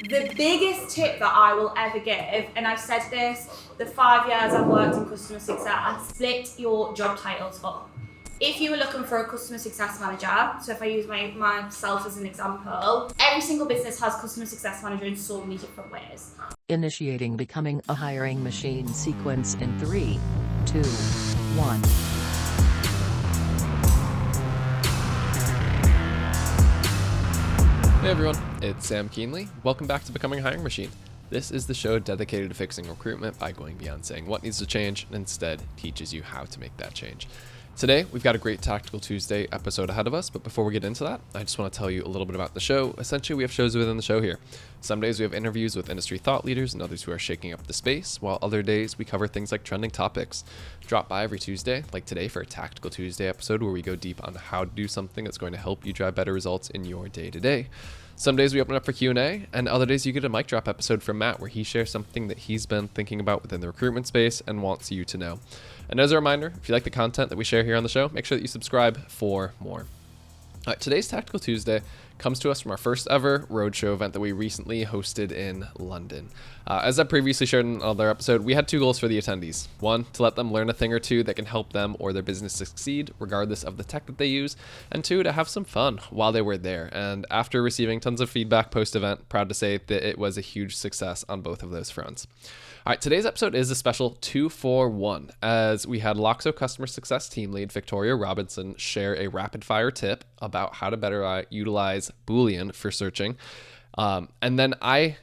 The biggest tip that I will ever give, and I've said this the 5 years I've worked in customer success, split your job titles up. If you were looking for a customer success manager, so if I use myself as an example, every single business has customer success manager in so many different ways. Initiating becoming a hiring machine sequence in 3, 2, 1. Hey everyone, it's Sam Keenley. Welcome back to Becoming a Hiring Machine. This is the show dedicated to fixing recruitment by going beyond saying what needs to change and instead teaches you how to make that change. Today, we've got a great Tactical Tuesday episode ahead of us, but before we get into that, I just want to tell you a little bit about the show. Essentially, we have shows within the show here. Some days we have interviews with industry thought leaders and others who are shaking up the space, while other days we cover things like trending topics. Drop by every Tuesday, like today for a Tactical Tuesday episode where we go deep on how to do something that's going to help you drive better results in your day-to-day. Some days we open up for Q&A, and other days you get a mic drop episode from Matt where he shares something that he's been thinking about within the recruitment space and wants you to know. And as a reminder, if you like the content that we share here on the show, make sure that you subscribe for more. Today's Tactical Tuesday comes to us from our first ever roadshow event that we recently hosted in London. As I previously shared in another episode, we had two goals for the attendees. One, to let them learn a thing or two that can help them or their business succeed, regardless of the tech that they use. And two, to have some fun while they were there. And after receiving tons of feedback post-event, proud to say that it was a huge success on both of those fronts. All right, today's episode is a special 2-for-1, as we had Loxo Customer Success Team Lead Victoria Robinson share a rapid-fire tip about how to better utilize boolean for searching. And then I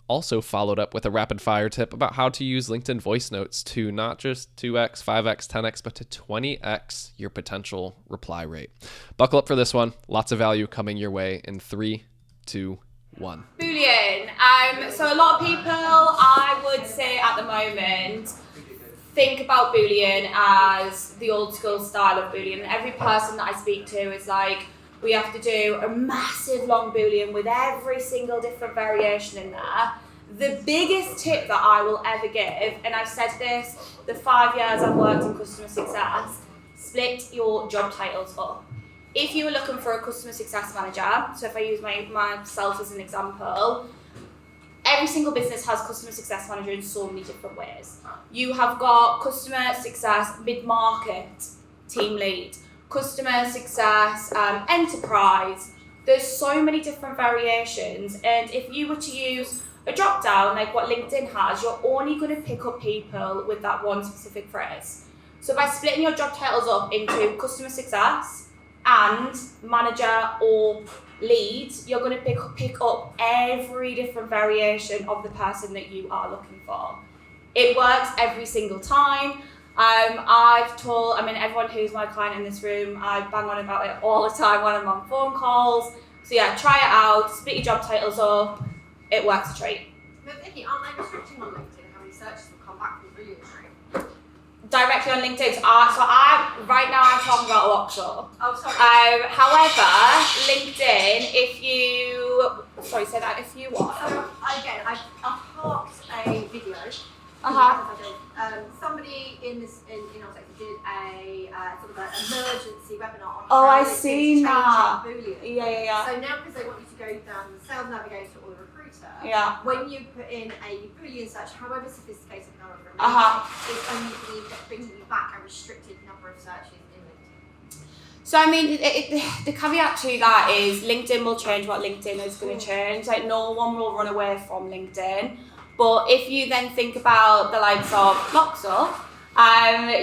also followed up with a rapid-fire tip about how to use LinkedIn voice notes to not just 2x, 5x, 10x, but to 20x your potential reply rate. Buckle up for this one. Lots of value coming your way in 3, 2, 1. Boolean. So a lot of people, I would say at the moment, think about Boolean as the old school style of Boolean. Every person that I speak to is like, we have to do a massive long Boolean with every single different variation in there. The biggest tip that I will ever give, and I've said this the 5 years I've worked in customer success, split your job titles up. If you were looking for a customer success manager, so if I use myself as an example, every single business has customer success manager in so many different ways. You have got customer success mid-market team lead, customer success enterprise. There's so many different variations, and if you were to use a drop down like what LinkedIn has, you're only going to pick up people with that one specific phrase. So by splitting your job titles up into customer success and manager or lead, you're going to pick up every different variation of the person that you are looking for. It works every single time. Everyone who's my client in this room, I bang on about it all the time when I'm on phone calls. So yeah, try it out, split your job titles up. It works a treat. But Vicky, aren't they restricting on LinkedIn how many searches will come back from boolean tree? Directly on LinkedIn. Right now I'm talking about Loxo. Oh, sorry. However, LinkedIn, if you want. So I parked a video. Somebody in our sector did a sort of an emergency webinar on Oh, how I they seen did that. Boolean. Yeah. So now because they want you to go down the sales navigator or the recruiter, Yeah. when you put in a Boolean search, however sophisticated, however it's only bringing you back a restricted number of searches in LinkedIn. So I mean, the caveat to that is LinkedIn will change what LinkedIn is going to change. Like no one will run away from LinkedIn. But if you then think about the likes of Loxo,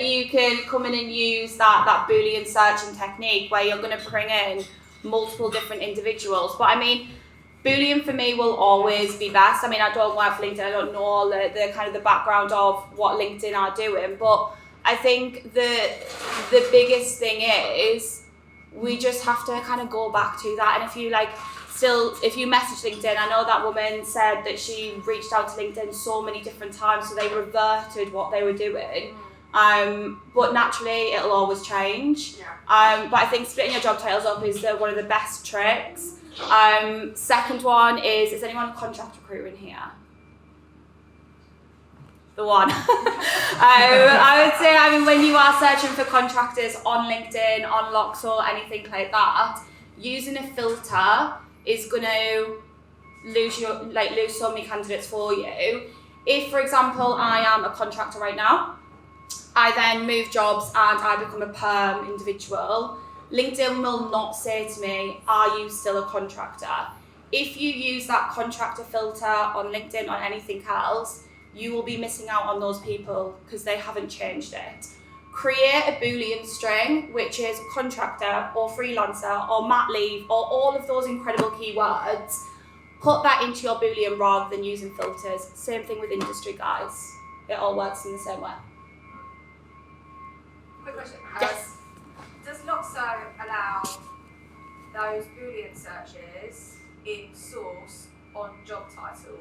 you can come in and use that Boolean searching technique where you're going to bring in multiple different individuals. But I mean, Boolean for me will always be best. I mean, I don't work for LinkedIn. I don't know all the kind of the background of what LinkedIn are doing. But I think the biggest thing is we just have to kind of go back to that. And if you message LinkedIn, I know that woman said that she reached out to LinkedIn so many different times, so they reverted what they were doing. But naturally, it'll always change. Yeah. But I think splitting your job titles up is one of the best tricks. Second one is anyone a contract recruiter in here? The one. I would say, when you are searching for contractors on LinkedIn, on Loxo, anything like that, using a filter is going to lose so many candidates for you. If, for example, I am a contractor right now, I then move jobs and I become a perm individual, LinkedIn will not say to me, are you still a contractor? If you use that contractor filter on LinkedIn or anything else, you will be missing out on those people because they haven't changed it. Create a boolean string, which is contractor or freelancer or mat leave or all of those incredible keywords. Put that into your boolean rather than using filters. Same thing with industry, guys. It all works in the same way. Quick question. Yes. Does Loxo allow those boolean searches in source on job title?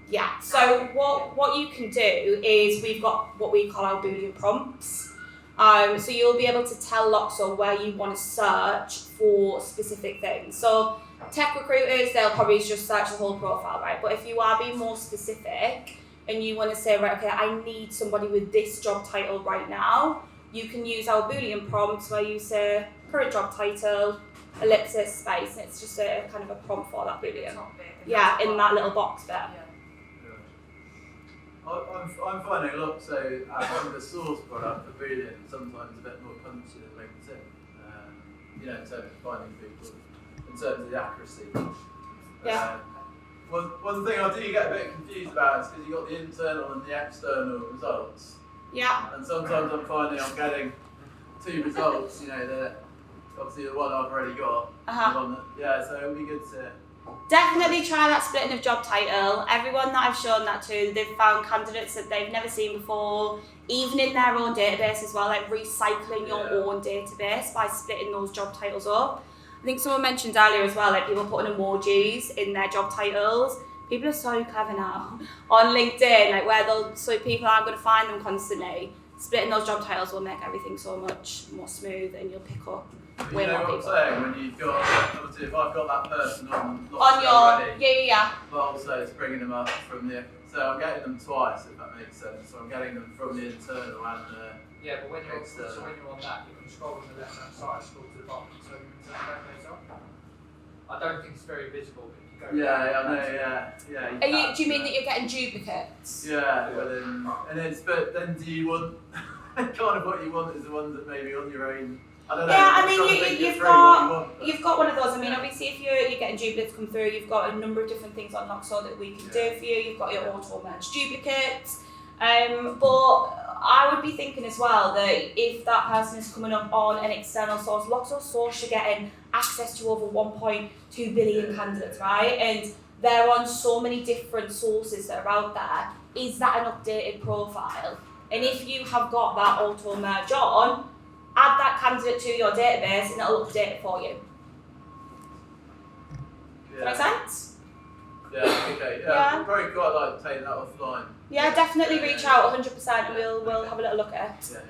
Yeah, so what you can do is we've got what we call our boolean prompts. So you'll be able to tell Loxo where you want to search for specific things. So tech recruiters, they'll probably just search the whole profile, right? But if you are being more specific and you want to say, right, okay, I need somebody with this job title right now, you can use our boolean prompts where you say current job title, ellipsis, space, and it's just a kind of a prompt for that boolean. Yeah, in that little box there. I'm finding Loxo as the source product for boolean sometimes a bit more punchy than LinkedIn. In terms of finding people, in terms of the accuracy. Yeah. One thing I do get a bit confused about is because you've got the internal and the external results. Yeah. And sometimes I'm finding I'm getting two results, obviously the one I've already got. Uh-huh. The one that, so it would be good to. Definitely try that splitting of job title. Everyone that I've shown that to, they've found candidates that they've never seen before, even in their own database as well, like recycling your own database by splitting those job titles up. I think someone mentioned earlier as well, like people putting emojis in their job titles. People are so clever now on LinkedIn, like so people aren't going to find them constantly. Splitting those job titles will make everything so much more smooth, and you'll pick up way more people. You know what I'm saying? When you've got, obviously, if I've got that person on your already, yeah. but also it's bringing them up from the. So I'm getting them twice, if that makes sense. So I'm getting them from the internal and the. Yeah, but when you're external. when you're on that, you can scroll on the left hand side, scroll to the bottom, so your internal database up. I don't think it's very visible, but if you go. Yeah, I know. Yeah. Do you mean that you're getting duplicates? Yeah, but then do you want kind of what you want is the ones that maybe on your own. I don't know. Yeah, I mean you've got one of those. I mean, obviously, if you're getting duplicates come through, you've got a number of different things on Loxo that we can do for you. You've got your auto merge duplicates, but I would be thinking as well that if that person is coming up on an external source, Loxo source, you're getting access to over 1.2 billion candidates, right? And they're on so many different sources that are out there. Is that an updated profile? And if you have got that auto merge on, add that candidate to your database and it'll update it for you. Does that make sense? Yeah, okay. Yeah. We'll probably quite like taking that offline. Yeah, definitely reach out 100% and we'll have a little look at it. Yeah.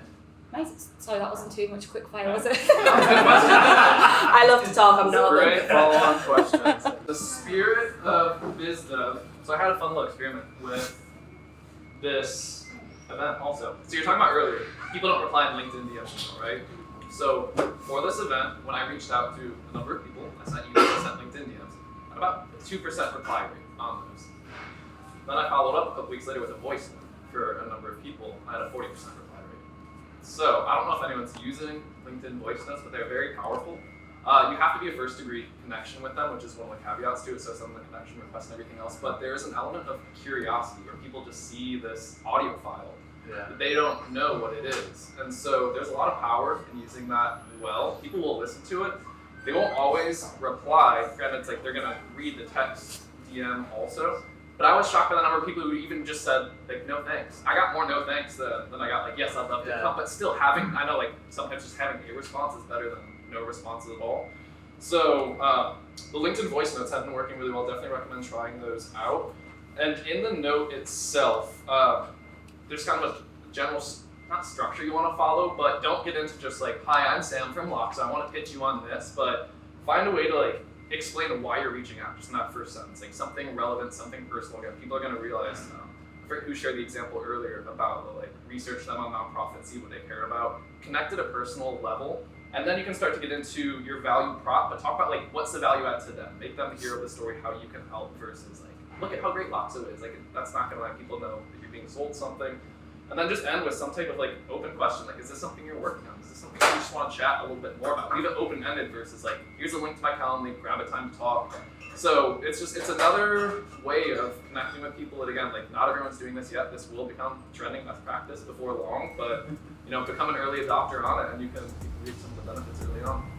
Nice. Sorry, that wasn't too much quick fire, was it? I love to talk, I'm northern. Great follow-on questions. The spirit of BizDev. So I had a fun little experiment with this event also. So you're talking about earlier, people don't reply in LinkedIn DMs anymore, right? So for this event, when I reached out to a number of people, I sent LinkedIn DMs, and about a 2% reply rate on those. Then I followed up a couple weeks later with a voice note for a number of people, and I had a 40% reply rate. So I don't know if anyone's using LinkedIn voice notes, but they're very powerful. You have to be a first degree connection with them, which is one of the caveats to it, so some of the connection requests and everything else, but there's an element of curiosity where people just see this audio file. Yeah. But they don't know what it is. And so there's a lot of power in using that well. People will listen to it. They won't always reply. Granted, it's like they're gonna read the text DM also. But I was shocked by the number of people who even just said, like, no thanks. I got more no thanks than I got, like, yes, I'd love to come, but still having, I know, like, sometimes just having a response is better than no responses at all. So the LinkedIn voice notes have been working really well. Definitely recommend trying those out. And in the note itself, there's kind of a general, not structure you want to follow, but don't get into just like, hi, I'm Sam from Loxo, I want to pitch you on this, but find a way to like explain why you're reaching out just in that first sentence, like something relevant, something personal. Again, people are going to realize, I forget who shared the example earlier about like research them on nonprofits, see what they care about, connect at a personal level, And then you can start to get into your value prop, but talk about like what's the value add to them. Make them the hero of the story, how you can help versus like, look at how great Loxo is. Like that's not gonna let people know that you're being sold something. And then just end with some type of like open question, like is this something you're working on? Is this something you just want to chat a little bit more about? Leave it open-ended versus like, here's a link to my Calendly, grab a time to talk. So it's another way of connecting with people that again, like not everyone's doing this yet. This will become trending best practice before long, but become an early adopter on it and you can reap some of the benefits early on.